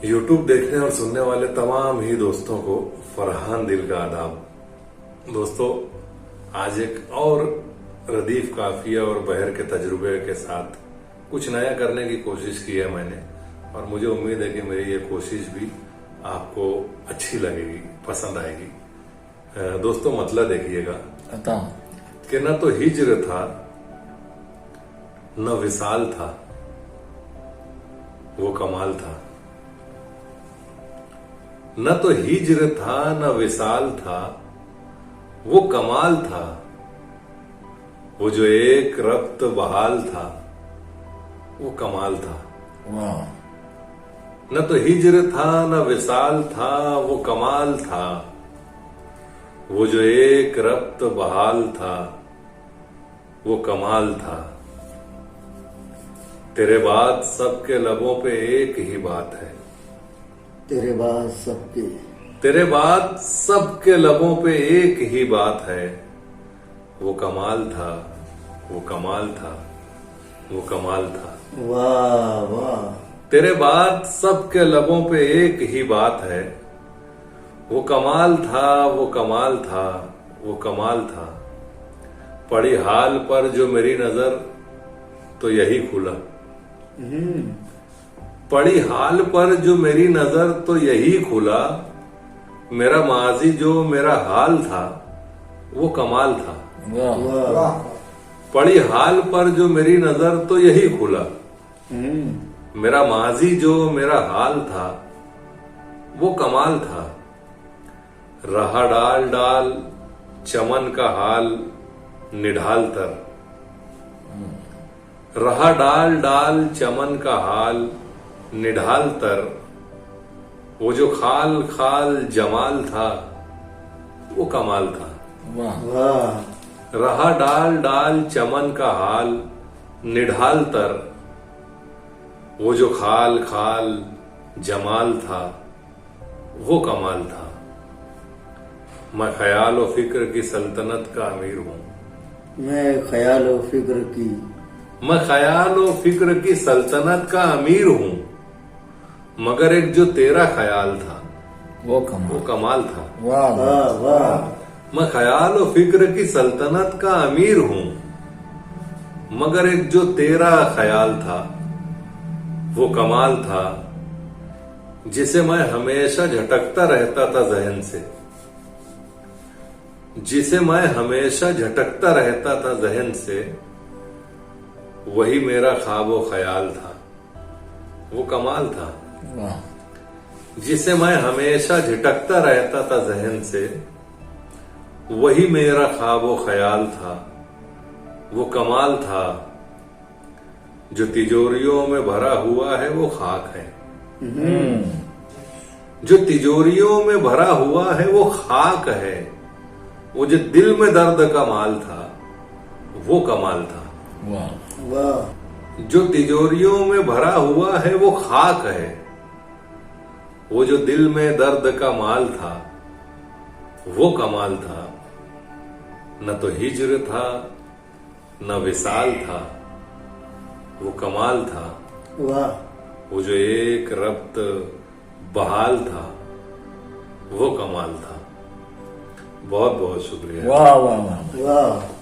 YouTube देखने और सुनने वाले तमाम ही दोस्तों को फरहान दिल का आदाब। दोस्तों, आज एक और रदीफ काफिया और बहर के तजुर्बे के साथ कुछ नया करने की कोशिश की है मैंने, और मुझे उम्मीद है कि मेरी ये कोशिश भी आपको अच्छी लगेगी, पसंद आएगी। दोस्तों, मतलब देखिएगा कि न तो हिज्र था न विसाल था, वो कमाल था। न तो हिज्र था न विसाल था, वो कमाल था। वो जो एक रब्त बहाल था, वो कमाल था। न तो हिज्र था न विसाल था, वो कमाल था। वो जो एक रब्त बहाल था, वो कमाल था। तेरे बाद सबके लबों पे एक ही बात है, तेरे बाद सबके लबों पे एक ही बात है। वो कमाल था, वो कमाल था, वो कमाल था। वाह वाह। तेरे बाद सबके लबों पे एक ही बात है। वो कमाल था, वो कमाल था, वो कमाल था। पड़ी हाल पर जो मेरी नजर, तो यही खुला। पड़ी हाल पर जो मेरी नजर, तो यही खुला। मेरा माजी जो मेरा हाल था, वो कमाल था। वाह। पड़ी हाल पर जो मेरी नजर, तो यही खुला। मेरा माजी जो मेरा हाल था, वो कमाल था। रहा डाल डाल चमन का हाल निढाल तर। रहा डाल डाल चमन का हाल निढाल तर। वो जो खाल खाल जमाल था, वो कमाल था। वाह। रहा डाल डाल चमन का हाल निढाल तर। वो जो खाल खाल जमाल था, वो कमाल था। मैं ख्याल और फिक्र की सल्तनत का अमीर हूं। मैं ख्याल और फिक्र की सल्तनत का अमीर हूं। मगर एक जो तेरा ख्याल था, वो कमाल था। वाह वाह। मैं ख्याल और फिक्र की सल्तनत का अमीर हूं, मगर एक जो तेरा ख्याल था, वो कमाल था। जिसे मैं हमेशा झटकता रहता था जहन से, जिसे मैं हमेशा झटकता रहता था जहन से, वही मेरा ख्वाब ख्याल था, वो कमाल था। जिसे मैं हमेशा झटकता रहता था जहन से, वही मेरा ख्वाब ख्याल था, वो कमाल था। जो तिजोरियों में भरा हुआ है, वो खाक है। जो तिजोरियों में भरा हुआ है, वो खाक है। वो जो दिल में दर्द का माल था, वो कमाल था। वाह। जो तिजोरियों में भरा हुआ है, वो खाक है। वो जो दिल में दर्द का माल था, वो कमाल था। न तो हिज्र था न विसाल था, वो कमाल था। वाह। वो जो एक रब्त बहाल था, वो कमाल था। बहुत बहुत शुक्रिया। वाह वाह वाह।